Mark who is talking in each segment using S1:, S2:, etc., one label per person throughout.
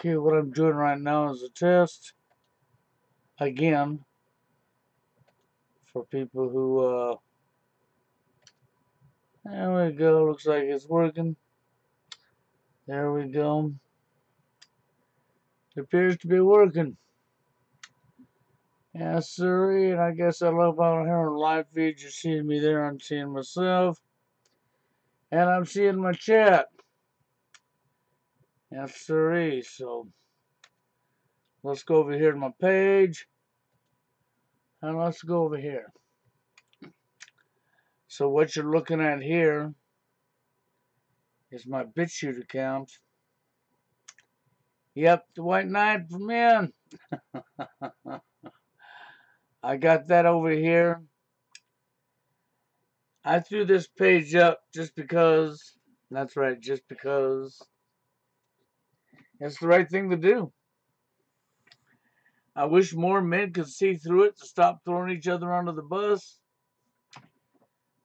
S1: Okay, what I'm doing right now is a test, again, for people who, there we go, looks like it's working. There we go. It appears to be working. Yes, sir, and I guess I love out here on live feed. You're seeing me there, I'm seeing myself, and I'm seeing my chat. Yes, sir, so let's go over here to my page, and let's go over here. So what you're looking at here is my BitChute account. Yep, the White Knight for men. I got that over here. I threw this page up just because, that's right, just because it's the right thing to do. I wish more men could see through it to stop throwing each other under the bus.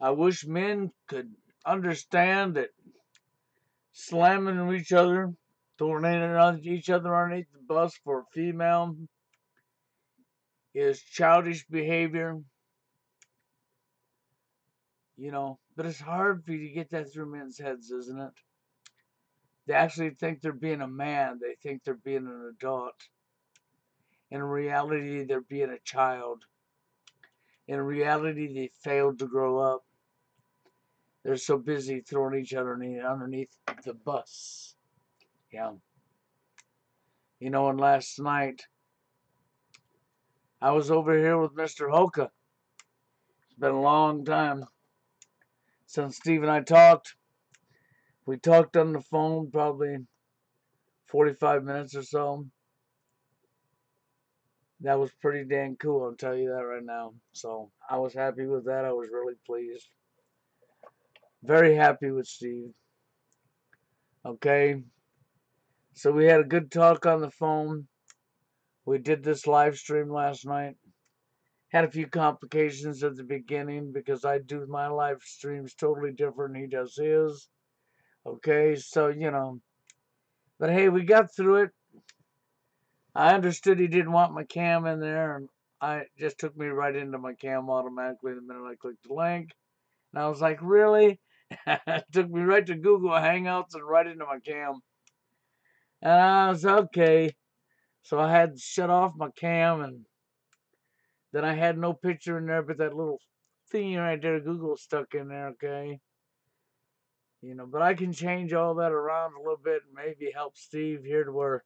S1: I wish men could understand that slamming each other, throwing each other underneath the bus for a female is childish behavior. But it's hard for you to get that through men's heads, isn't it? They actually think they're being a man. They think they're being an adult. In reality, they're being a child. In reality, they failed to grow up. They're so busy throwing each other underneath the bus. Yeah. And last night, I was over here with Mr. Hoka. It's been a long time since Steve and I talked. We talked on the phone probably 45 minutes or so. That was pretty dang cool, I'll tell you that right now. So I was happy with that. I was really pleased. Very happy with Steve. Okay. So we had a good talk on the phone. We did this live stream last night. Had a few complications at the beginning because I do my live streams totally different than he does his. Okay, so But hey, we got through it. I understood he didn't want my cam in there, and I just took me right into my cam automatically the minute I clicked the link. And I was like, really? It took me right to Google Hangouts and right into my cam. And I was okay. So I had to shut off my cam, and then I had no picture in there, but that little thing right there, Google stuck in there, okay? But I can change all that around a little bit and maybe help Steve here to where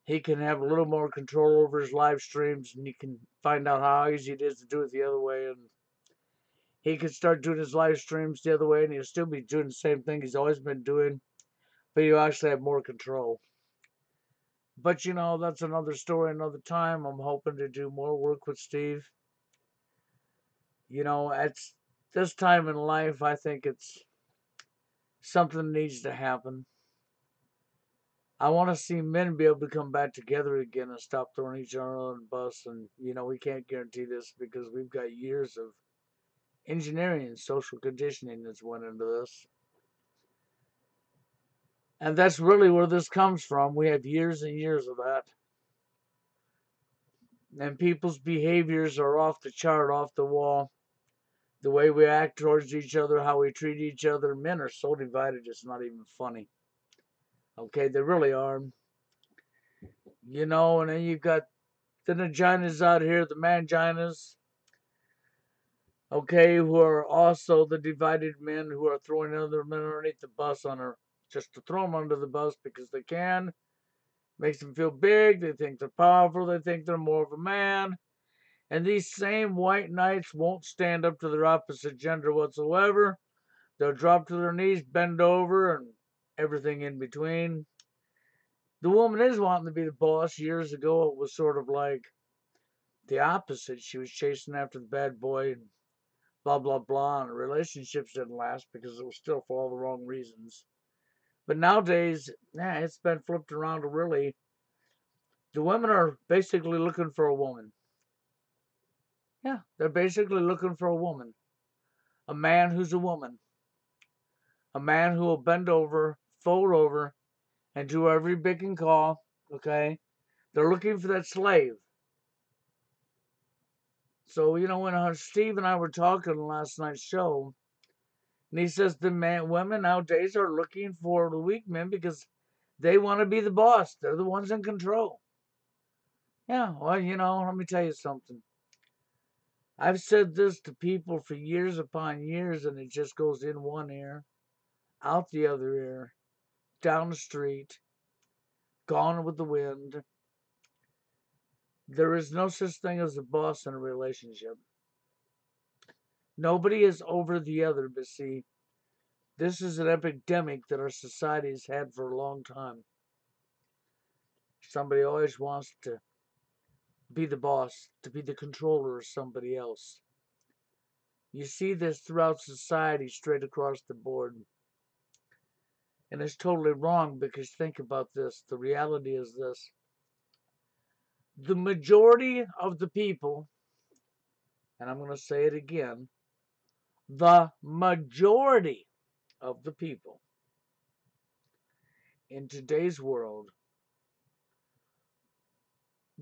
S1: he can have a little more control over his live streams, and you can find out how easy it is to do it the other way. And he could start doing his live streams the other way, and he'll still be doing the same thing he's always been doing, but you actually have more control. But that's another story, another time. I'm hoping to do more work with Steve. At this time in life, I think it's something needs to happen. I want to see men be able to come back together again and stop throwing each other on the bus. And, we can't guarantee this because we've got years of engineering and social conditioning that's went into this. And that's really where this comes from. We have years and years of that. And people's behaviors are off the chart, off the wall. The way we act towards each other, how we treat each other. Men are so divided, it's not even funny. Okay, they really are. And then you've got the vaginas out here, the manginas, okay, who are also the divided men who are throwing other men underneath the bus just to throw them under the bus because they can. Makes them feel big. They think they're powerful. They think they're more of a man. And these same white knights won't stand up to their opposite gender whatsoever. They'll drop to their knees, bend over, and everything in between. The woman is wanting to be the boss. Years ago, it was sort of like the opposite. She was chasing after the bad boy and blah, blah, blah. And relationships didn't last because it was still for all the wrong reasons. But nowadays, it's been flipped around to really. The women are basically looking for a woman. Yeah, they're basically looking for a woman. A man who's a woman. A man who will bend over, fold over, and do every beck and call Okay? They're looking for that slave. So, when Steve and I were talking last night's show, and he says women nowadays are looking for the weak men because they want to be the boss. They're the ones in control. Yeah, well, let me tell you something. I've said this to people for years upon years, and it just goes in one ear, out the other ear, down the street, gone with the wind. There is no such thing as a boss in a relationship. Nobody is over the other, but see, this is an epidemic that our society has had for a long time. Somebody always wants to be the boss, to be the controller of somebody else. You see this throughout society straight across the board. And it's totally wrong because think about this. The reality is this. The majority of the people, and I'm going to say it again, the majority of the people in today's world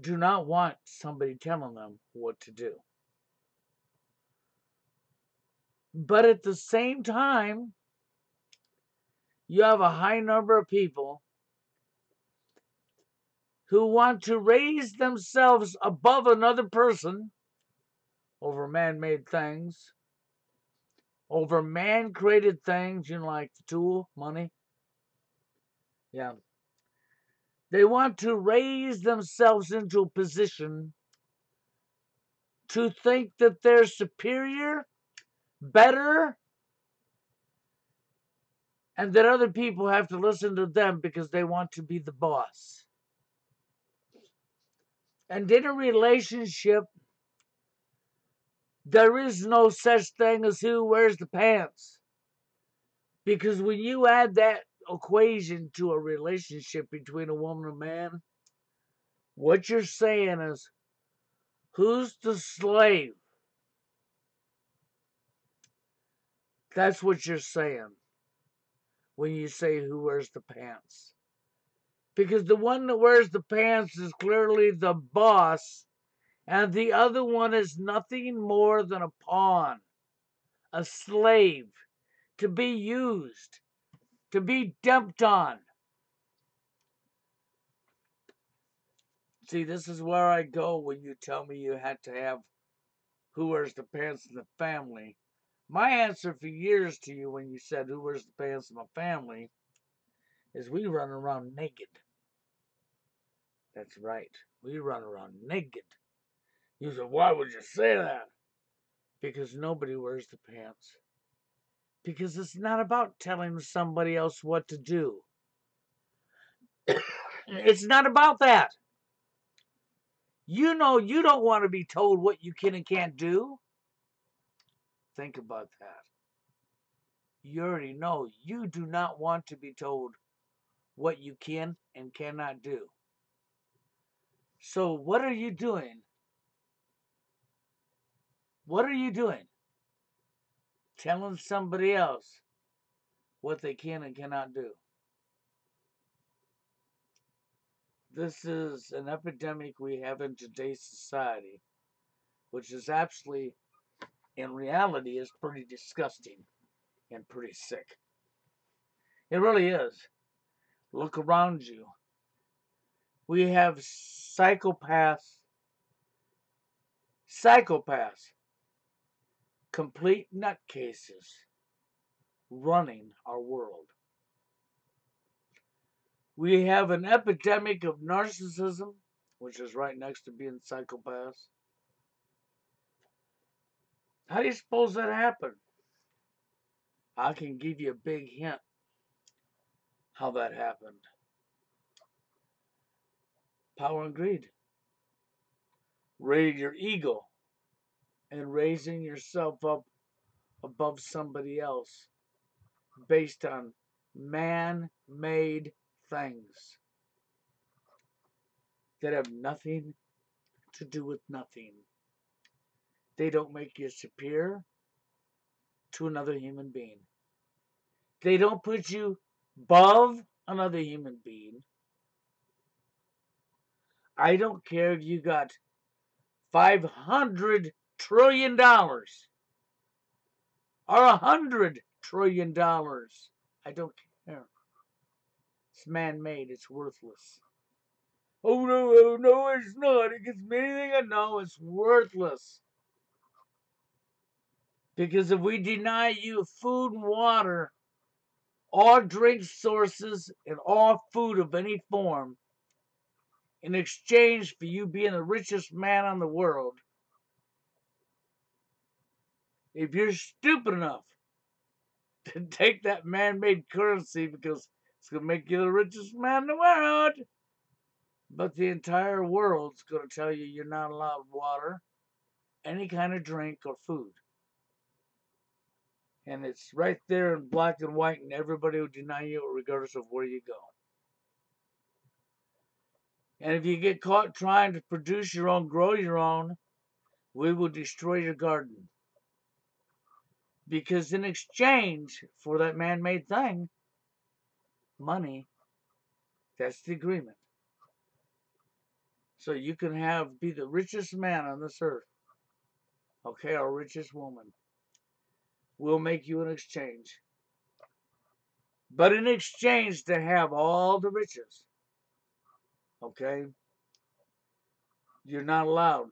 S1: do not want somebody telling them what to do. But at the same time, you have a high number of people who want to raise themselves above another person over man-made things, over man-created things, like the tool, money. Yeah. They want to raise themselves into a position to think that they're superior, better, and that other people have to listen to them because they want to be the boss. And in a relationship, there is no such thing as who wears the pants. Because when you add that equation to a relationship between a woman and a man, what you're saying is, who's the slave? That's what you're saying when you say who wears the pants. Because the one that wears the pants is clearly the boss, and the other one is nothing more than a pawn, a slave, to be used, to be dumped on. See, this is where I go when you tell me you had to have who wears the pants in the family. My answer for years to you when you said who wears the pants in my family is we run around naked. That's right. We run around naked. You said, why would you say that? Because nobody wears the pants. Because it's not about telling somebody else what to do. It's not about that. You know you don't want to be told what you can and can't do. Think about that. You already know you do not want to be told what you can and cannot do. So what are you doing? What are you doing? Telling somebody else what they can and cannot do. This is an epidemic we have in today's society, which is absolutely, in reality, is pretty disgusting and pretty sick. It really is. Look around you. We have psychopaths, complete nutcases running our world. We have an epidemic of narcissism, which is right next to being psychopaths. How do you suppose that happened? I can give you a big hint how that happened. Power and greed. Raise your ego and raising yourself up above somebody else based on man-made things that have nothing to do with nothing. They don't make you superior to another human being. They don't put you above another human being. I don't care if you got $500 trillion dollars or $100 trillion. I don't care. It's man-made. It's worthless. Oh no, oh, no, it's not. It gets me anything. I know it's worthless. Because if we deny you food and water, all drink sources, and all food of any form, in exchange for you being the richest man on the world, if you're stupid enough to take that man-made currency because it's going to make you the richest man in the world, but the entire world's going to tell you you're not allowed water, any kind of drink, or food. And it's right there in black and white, and everybody will deny you regardless of where you go. And if you get caught trying to produce your own, grow your own, we will destroy your garden. Because in exchange for that man-made thing, money, that's the agreement. So you can be the richest man on this earth, okay, or richest woman. We'll make you an exchange. But in exchange to have all the riches, okay, you're not allowed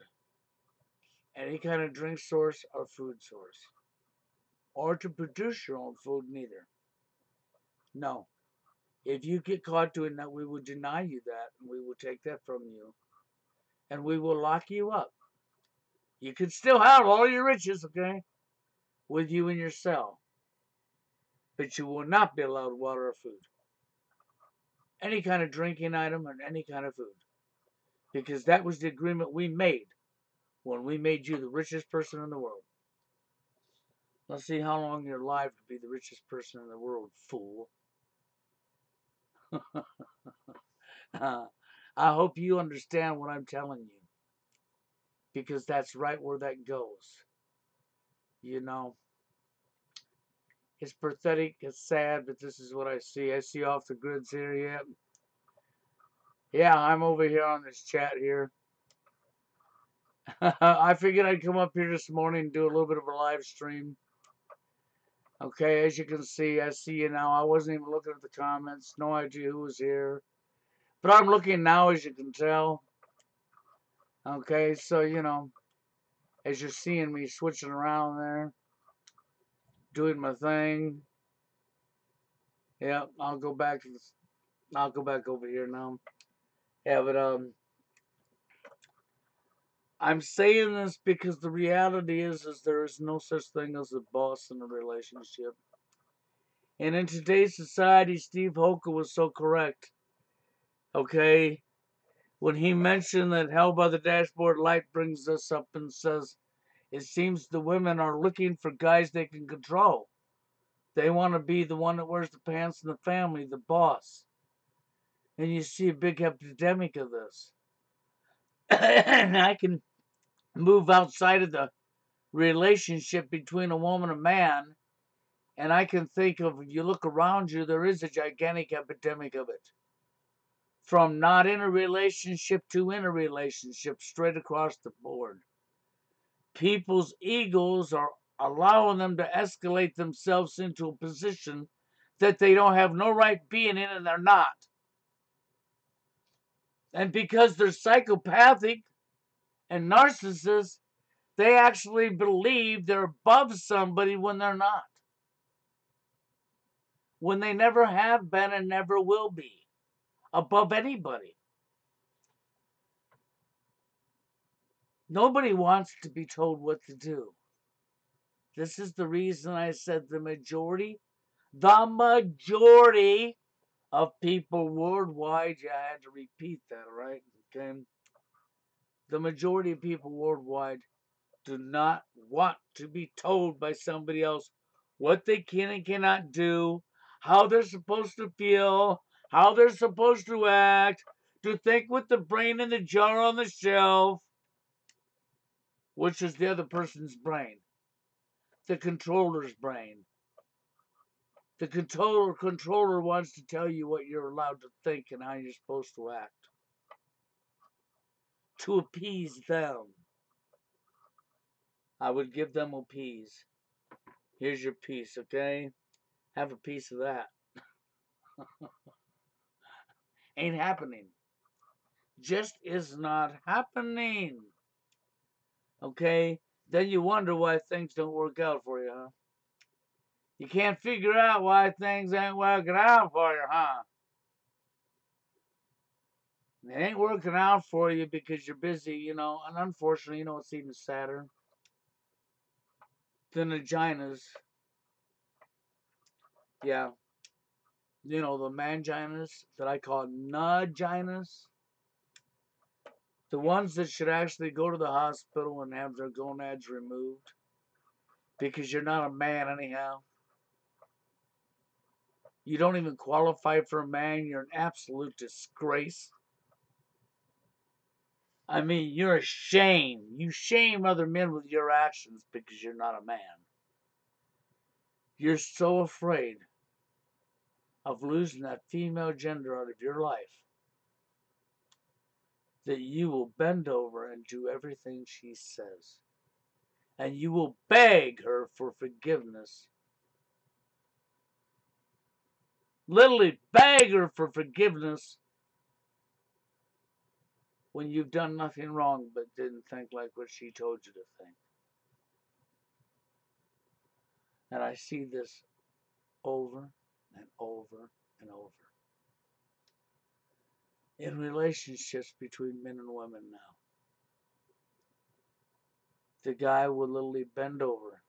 S1: any kind of drink source or food source, or to produce your own food neither. No. If you get caught doing that, we will deny you that, and we will take that from you, and we will lock you up. You can still have all your riches, okay, with you in your cell, but you will not be allowed water or food, any kind of drinking item, or any kind of food, because that was the agreement we made when we made you the richest person in the world. Let's see how long you're alive to be the richest person in the world, fool. I hope you understand what I'm telling you, because that's right where that goes. You know, it's pathetic, it's sad, but this is what I see. I see off the grids here, yeah. Yeah, I'm over here on this chat here. I figured I'd come up here this morning and do a little bit of a live stream. Okay, as you can see, I see you now. I wasn't even looking at the comments. No idea who was here. But I'm looking now, as you can tell. Okay, so, as you're seeing me switching around there, doing my thing. Yeah, I'll go back over here now. Yeah, but I'm saying this because the reality is there is no such thing as a boss in a relationship. And in today's society, Steve Hoka was so correct. Okay, when he mentioned that Hell by the Dashboard Light brings us up and says, it seems the women are looking for guys they can control. They want to be the one that wears the pants in the family, the boss. And you see a big epidemic of this. And I can move outside of the relationship between a woman and man, and I can think of, if you look around you, there is a gigantic epidemic of it. From not in a relationship to in a relationship, straight across the board. People's egos are allowing them to escalate themselves into a position that they don't have no right being in, and they're not. And because they're psychopathic and narcissists, they actually believe they're above somebody when they're not. When they never have been and never will be above anybody. Nobody wants to be told what to do. This is the reason I said the majority of people worldwide, yeah, I had to repeat that, right? Okay. The majority of people worldwide do not want to be told by somebody else what they can and cannot do, how they're supposed to feel, how they're supposed to act, to think with the brain in the jar on the shelf, which is the other person's brain, the controller's brain. The controller wants to tell you what you're allowed to think and how you're supposed to act. to appease them. I would give them a piece. Here's your piece, okay? Have a piece of that. Ain't happening. Just is not happening. Okay? Then you wonder why things don't work out for you, huh? You can't figure out why things ain't working out for you, huh? It ain't working out for you because you're busy, and unfortunately, it's even sadder. The vaginas, yeah, the manginas that I call naginas, the ones that should actually go to the hospital and have their gonads removed because you're not a man anyhow. You don't even qualify for a man. You're an absolute disgrace. I mean, you're a shame. You shame other men with your actions because you're not a man. You're so afraid of losing that female gender out of your life that you will bend over and do everything she says. And you will beg her for forgiveness. Literally beg her for forgiveness when you've done nothing wrong but didn't think like what she told you to think. And I see this over and over and over in relationships between men and women now. The guy will literally bend over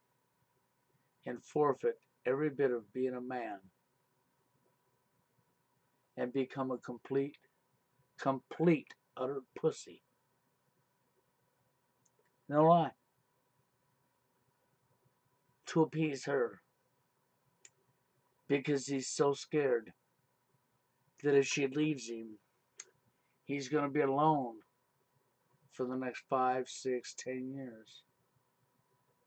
S1: and forfeit every bit of being a man and become a complete, utter pussy. No lie. To appease her. Because he's so scared that if she leaves him, he's going to be alone for the next 5, 6, 10 years.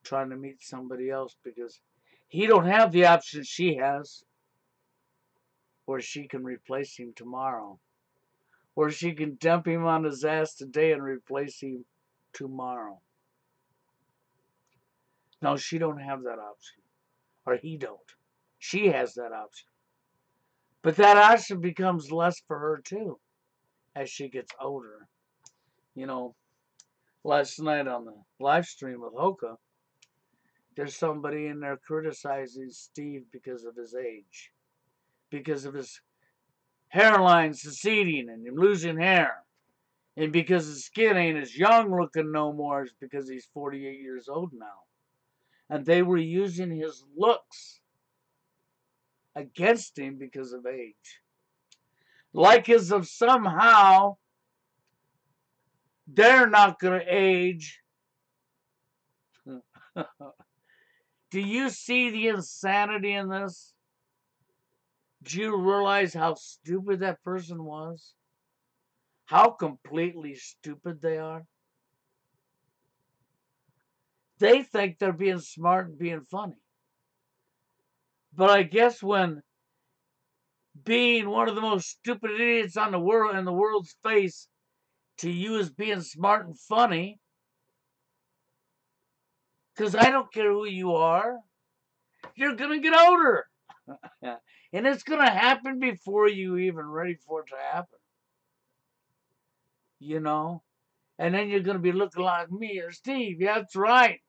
S1: Trying to meet somebody else because he don't have the option she has. Or she can replace him tomorrow. Or she can dump him on his ass today and replace him tomorrow. No, she don't have that option. Or he don't. She has that option. But that option becomes less for her too as she gets older. You know, last night on the live stream with Hoka, there's somebody in there criticizing Steve because of his age. Because of his hairline seceding and him losing hair. And because his skin ain't as young looking no more, it's because he's 48 years old now. And they were using his looks against him because of age. Like as if somehow they're not going to age. Do you see the insanity in this? Do you realize how stupid that person was? How completely stupid they are? They think they're being smart and being funny. But I guess when being one of the most stupid idiots on the world in the world's face to you as being smart and funny, because I don't care who you are, you're gonna get older. And it's gonna happen before you even ready for it to happen. You know? And then you're gonna be looking like me or Steve. Yeah, that's right.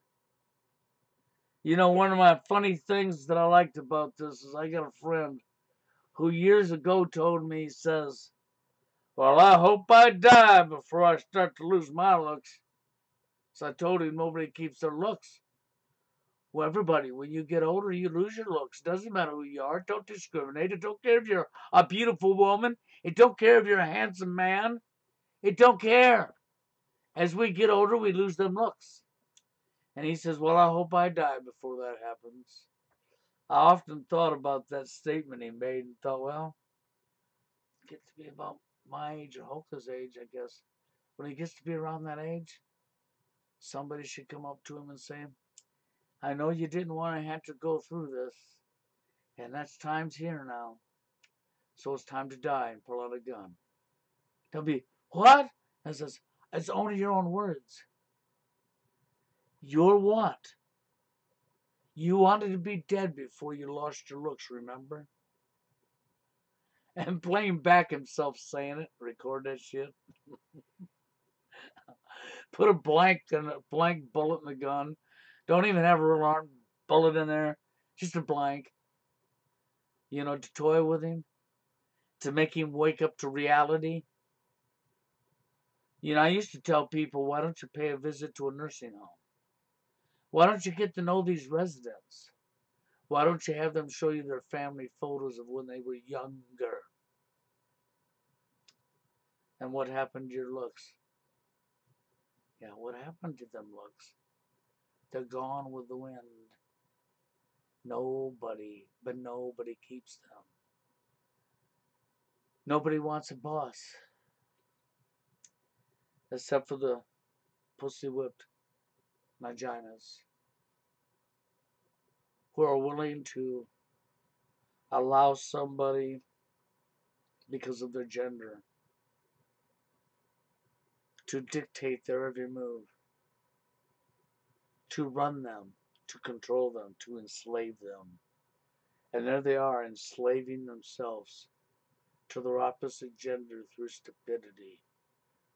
S1: One of my funny things that I liked about this is I got a friend who years ago told me, he says, well, I hope I die before I start to lose my looks. So I told him nobody keeps their looks. Well, everybody, when you get older, you lose your looks. Doesn't matter who you are. Don't discriminate. It don't care if you're a beautiful woman. It don't care if you're a handsome man. It don't care. As we get older, we lose them looks. And he says, well, I hope I die before that happens. I often thought about that statement he made and thought, well, it gets to be about my age or Hoka's age, I guess. When he gets to be around that age, somebody should come up to him and say, I know you didn't want to have to go through this, and that's time's here now. So it's time to die and pull out a gun. They'll be, what? I says, It's only your own words. You're what? You wanted to be dead before you lost your looks, remember? And playing back himself saying it, record that shit. Put a blank bullet in the gun. Don't even have a real armed bullet in there. Just a blank. To toy with him, to make him wake up to reality. I used to tell people, why don't you pay a visit to a nursing home? Why don't you get to know these residents? Why don't you have them show you their family photos of when they were younger? And what happened to your looks? Yeah, what happened to them looks? They're gone with the wind. Nobody keeps them. Nobody wants a boss, except for the pussy whipped vaginas who are willing to allow somebody because of their gender to dictate their every move, to run them, to control them, to enslave them. And there they are, enslaving themselves to their opposite gender through stupidity,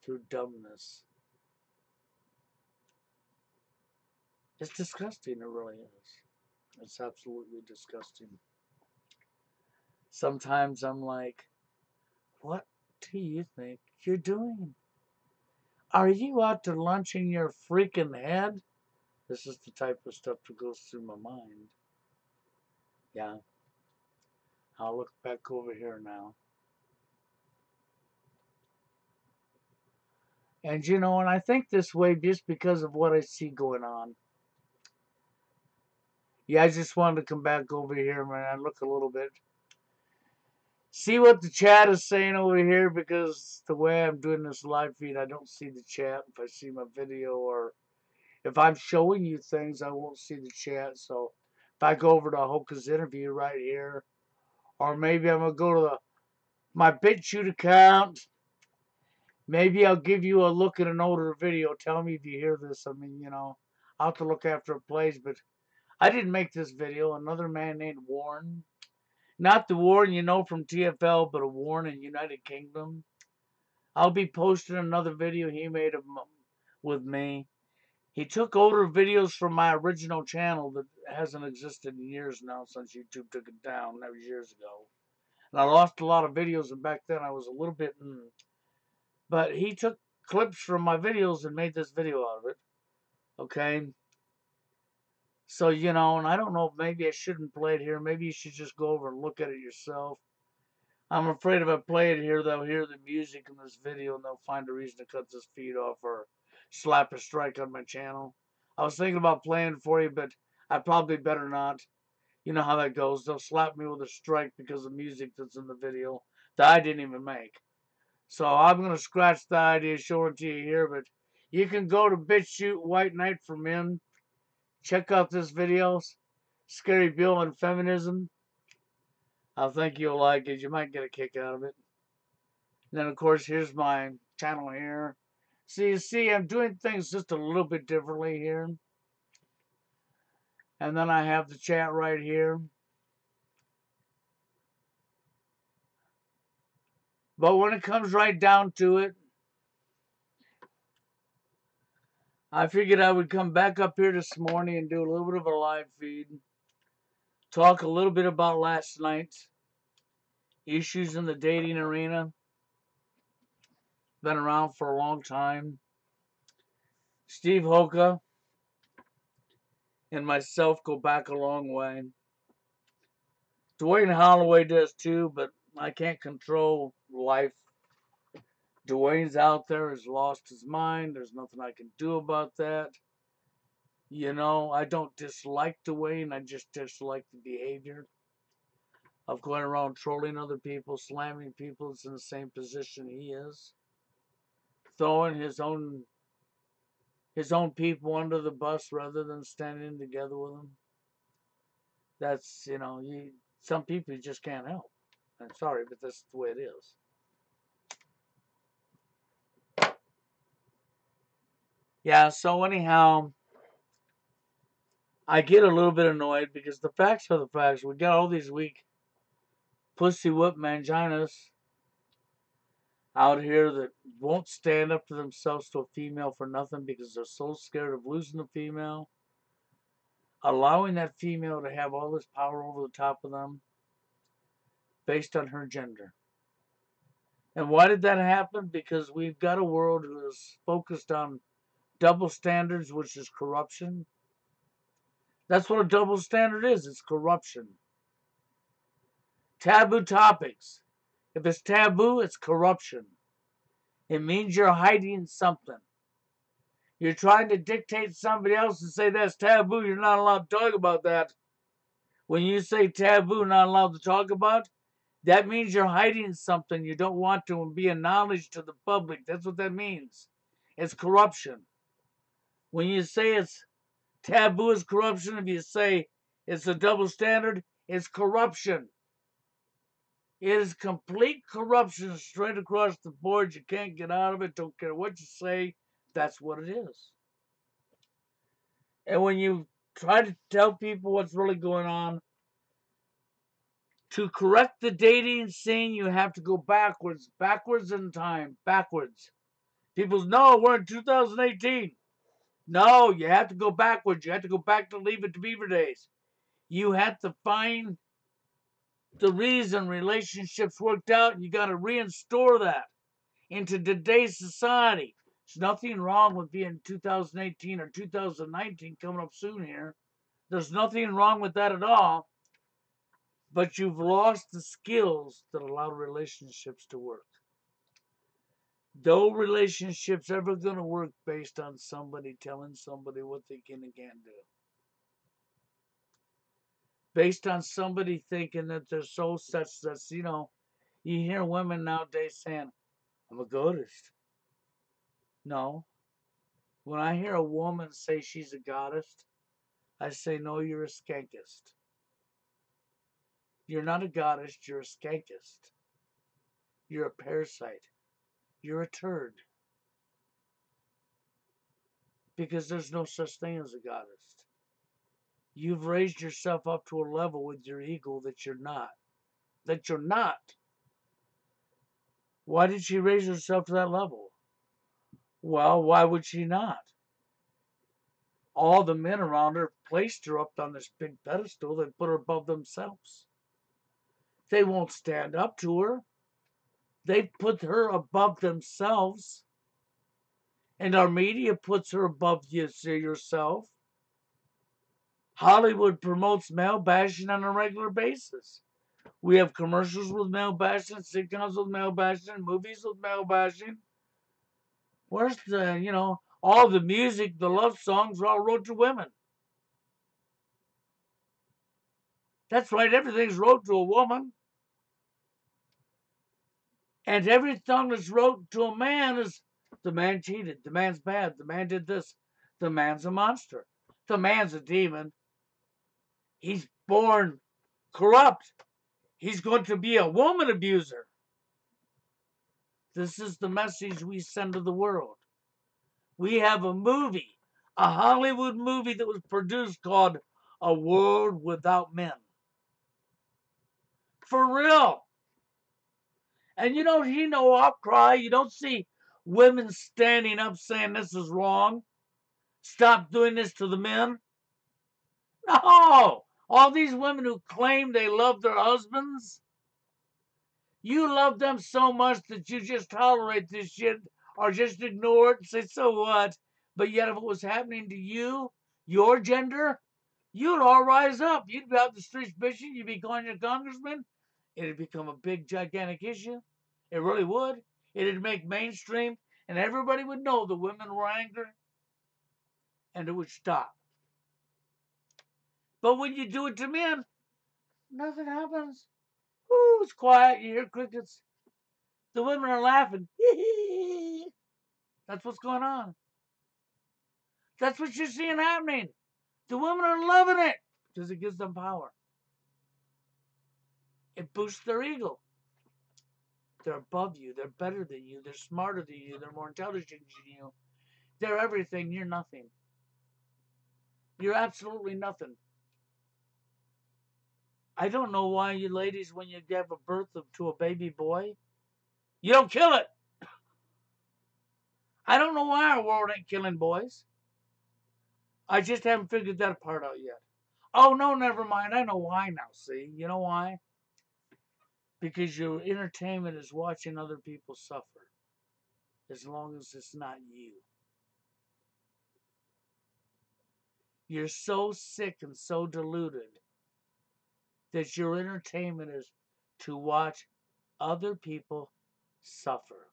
S1: through dumbness. It's disgusting, it really is. It's absolutely disgusting. Sometimes I'm like, what do you think you're doing? Are you out to lunch in your freaking head? This is the type of stuff that goes through my mind. Yeah, I'll look back over here now. And I think this way just because of what I see going on. Yeah, I just wanted to come back over here, man, and look a little bit. See what the chat is saying over here, because the way I'm doing this live feed, I don't see the chat. If I see my video, or if I'm showing you things, I won't see the chat. So if I go over to Hoka's interview right here, or maybe I'm going to go to my BitChute account. Maybe I'll give you a look at an older video. Tell me if you hear this. I mean, I'll have to look after it plays, but I didn't make this video. Another man named Warren. Not the Warren from TFL, but a Warren in United Kingdom. I'll be posting another video he made with me. He took older videos from my original channel that hasn't existed in years now, since YouTube took it down. That was years ago. And I lost a lot of videos, and back then I was a little bit... But he took clips from my videos and made this video out of it. Okay? So, and I don't know, maybe I shouldn't play it here. Maybe you should just go over and look at it yourself. I'm afraid if I play it here, they'll hear the music in this video and they'll find a reason to cut this feed off or slap a strike on my channel. I was thinking about playing it for you, but I probably better not. You know how that goes. They'll slap me with a strike because of music that's in the video that I didn't even make. So I'm going to scratch the idea, show it to you here, but you can go to BitChute White Knight for Men. Check out this video, Scary Bill and Feminism. I think you'll like it. You might get a kick out of it. And then, of course, here's my channel here. So you see, I'm doing things just a little bit differently here. And then I have the chat right here. But when it comes right down to it, I figured I would come back up here this morning and do a little bit of a live feed. Talk a little bit about last night's issues in the dating arena. Been around for a long time. Steve Hoka and myself go back a long way. Dwayne Holloway does too, but I can't control life. Dwayne's out there, has lost his mind. There's nothing I can do about that. I don't dislike Dwayne. I just dislike the behavior of going around trolling other people, slamming people that's in the same position he is, throwing his own people under the bus rather than standing together with them. That's, some people you just can't help. I'm sorry, but that's the way it is. Yeah, so anyhow, I get a little bit annoyed because the facts are the facts. We got all these weak pussy whip manginas out here that won't stand up to themselves to a female for nothing because they're so scared of losing the female, allowing that female to have all this power over the top of them based on her gender. And why did that happen? Because we've got a world who is focused on double standards, which is corruption. That's what a double standard is. It's corruption. Taboo topics. If it's taboo, it's corruption. It means you're hiding something. You're trying to dictate somebody else and say that's taboo. You're not allowed to talk about that. When you say taboo, not allowed to talk about, that means you're hiding something you don't want to be acknowledged to the public. That's what that means. It's corruption. When you say it's taboo is corruption, if you say it's a double standard, it's corruption. It is complete corruption straight across the board. You can't get out of it. Don't care what you say. That's what it is. And when you try to tell people what's really going on, to correct the dating scene, you have to go backwards in time, backwards. People say, no, we're in 2018. No, you have to go backwards. You have to go back to Leave It to Beaver days. You have to find the reason relationships worked out, and you got to reinstore that into today's society. There's nothing wrong with being 2018 or 2019 coming up soon here. There's nothing wrong with that at all, but you've lost the skills that allow relationships to work. No relationship's ever going to work based on somebody telling somebody what they can and can't do. Based on somebody thinking that they're so such that, you hear women nowadays saying, I'm a goddess. No. When I hear a woman say she's a goddess, I say, no, you're a skankist. You're not a goddess, you're a skankist. You're a parasite. You're a turd. Because there's no such thing as a goddess. You've raised yourself up to a level with your ego that you're not. That you're not. Why did she raise herself to that level? Well, why would she not? All the men around her placed her up on this big pedestal that put her above themselves. They won't stand up to her. They put her above themselves. And our media puts her above yourself. Hollywood promotes male bashing on a regular basis. We have commercials with male bashing, sitcoms with male bashing, movies with male bashing. Where's all the music, the love songs are all wrote to women. That's right, everything's wrote to a woman. And every song that's wrote to a man is the man cheated, the man's bad, the man did this, the man's a monster, the man's a demon. He's born corrupt. He's going to be a woman abuser. This is the message we send to the world. We have a movie, a Hollywood movie that was produced called A World Without Men. For real. And you don't hear no outcry. You don't see women standing up saying this is wrong. Stop doing this to the men. No. All these women who claim they love their husbands, you love them so much that you just tolerate this shit or just ignore it and say, so what? But yet, if it was happening to you, your gender, you'd all rise up. You'd be out the streets bitching. You'd be calling your congressman. It'd become a big, gigantic issue. It really would. It'd make mainstream, and everybody would know the women were angry, and it would stop. But when you do it to men, nothing happens. Ooh, it's quiet. You hear crickets. The women are laughing. That's what's going on. That's what you're seeing happening. The women are loving it because it gives them power. It boosts their ego. They're above you. They're better than you. They're smarter than you. They're more intelligent than you. They're everything. You're nothing. You're absolutely nothing. I don't know why you ladies, when you give a birth to a baby boy, you don't kill it. I don't know why our world ain't killing boys. I just haven't figured that part out yet. Oh, no, never mind. I know why now, see? You know why? Because your entertainment is watching other people suffer, as long as it's not you. You're so sick and so deluded that your entertainment is to watch other people suffer.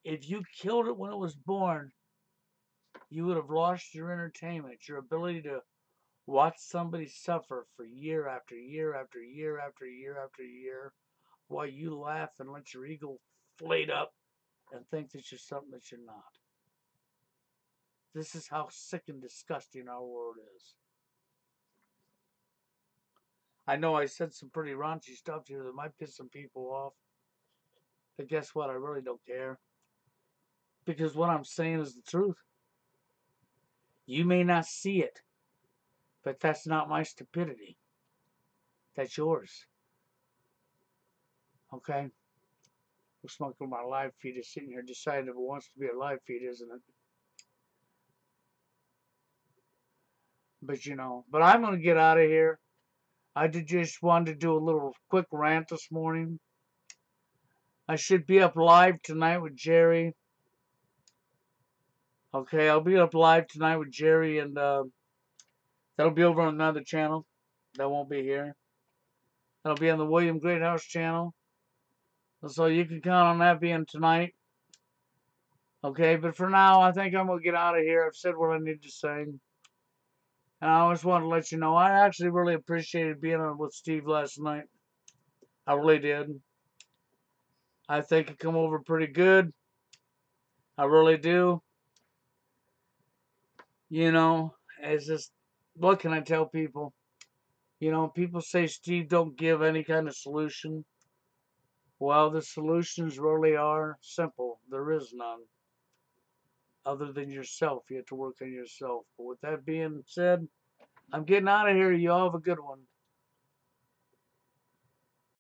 S1: If you killed it when it was born, you would have lost your entertainment, your ability to watch somebody suffer for year after year after year after year after year, while you laugh and let your ego flate up and think that you're something that you're not. This is how sick and disgusting our world is. I know I said some pretty raunchy stuff here that might piss some people off, but guess what? I really don't care. Because what I'm saying is the truth. You may not see it, but that's not my stupidity. That's yours. Okay? We're smoking my live feed is sitting here deciding if it wants to be a live feed, isn't it? But I'm going to get out of here. I just wanted to do a little quick rant this morning. I should be up live tonight with Jerry. Okay, I'll be up live tonight with Jerry, and that'll be over on another channel. That won't be here. That'll be on the William Greathouse channel. So you can count on that being tonight. Okay, but for now, I think I'm going to get out of here. I've said what I need to say. And I just want to let you know, I actually really appreciated being on with Steve last night. I really did. I think it come over pretty good. I really do. It's just, what can I tell people? People say Steve don't give any kind of solution. Well, the solutions really are simple. There is none. Other than yourself. You have to work on yourself. But with that being said, I'm getting out of here. You all have a good one.